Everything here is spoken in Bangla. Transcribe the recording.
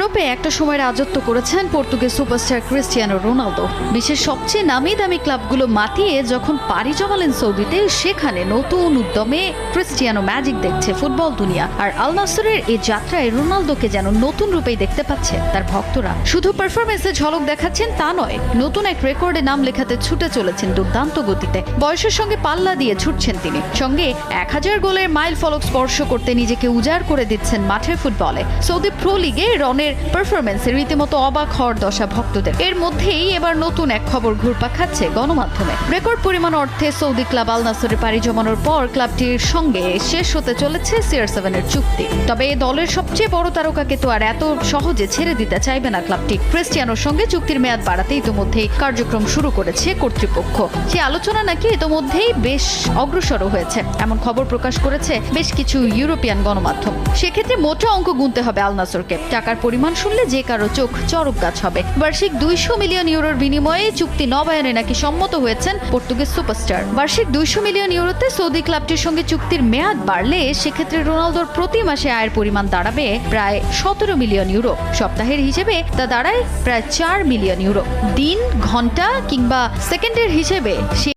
ইউরোপে একটা সময় রাজত্ব করেছেন পর্তুগিজ সুপারস্টার ক্রিস্টিয়ানো রোনালদো। বিশ্বের সবচেয়ে নামি দামি ক্লাবগুলো মাতিয়ে যখন পাড়ি জমালেন সৌদিতে, সেখানে নতুন উদ্যমে ক্রিস্টিয়ানো ম্যাজিক দেখছে ফুটবল দুনিয়া। আর আল নাসরের এই যাত্রায় রোনালদোকে যেন নতুন রূপেই দেখতে পাচ্ছে তার ভক্তরা। শুধু পারফরমেন্সে ঝলক দেখাচ্ছেন তা নয়, নতুন এক রেকর্ডে নাম লেখাতে ছুটে চলেছেন দুর্দান্ত গতিতে। বয়সের সঙ্গে পাল্লা দিয়ে ছুটছেন তিনি, সঙ্গে 1000 গোলের মাইল ফলক স্পর্শ করতে নিজেকে উজাড় করে দিচ্ছেন মাঠের ফুটবলে। সৌদি প্রো লিগে রনের পারফরমেন্সে রীতিমতো অবাক হওয়ার দশা ভক্তদের। এর মধ্যেই এবার নতুন এক খবর ঘুরপাক খাচ্ছে গণমাধ্যমে। রেকর্ড পরিমাণ অর্থে সৌদি ক্লাব আল নাসরে পাড়ি জমানোর পর ক্লাবটির সঙ্গে শেষ হতে চলেছে CR7 এর চুক্তি। তবে দলের সবচেয়ে বড় তারকাকে তো আর এত সহজে ছেড়ে দিতে চাইবে না ক্লাবটি। ক্রিস্টিয়ানোর সঙ্গে চুক্তির মেয়াদ বাড়াতে ইতোমধ্যেই কার্যক্রম শুরু করেছে কর্তৃপক্ষ। সেই আলোচনা নাকি ইতোমধ্যেই বেশ অগ্রসর হয়েছে, এমন খবর প্রকাশ করেছে বেশ কিছু ইউরোপিয়ান গণমাধ্যম। সেক্ষেত্রে মোটা অঙ্ক গুনতে হবে আল নাসরকে। টাকার পরিমাণ শুনলে যে কারো চোখ চরক গাছ হবে। বার্ষিক 200 মিলিয়ন ইউরোর বিনিময়ে চুক্তি নবায়নে নাকি সম্মত হয়েছেন পর্তুগিজ সুপারস্টার। বার্ষিক 200 মিলিয়ন ইউরোতে সৌদি ক্লাবটির সঙ্গে চুক্তির মেয়াদ বাড়লে সেক্ষেত্রে রোনালদোর প্রতি মাসে আয়ের পরিমাণ দাঁড়াবে প্রায় 17 মিলিয়ন ইউরো। সপ্তাহের হিসেবে তা দাঁড়ায় প্রায় 4 মিলিয়ন ইউরো। দিন, ঘন্টা কিংবা সেকেন্ডের হিসেবে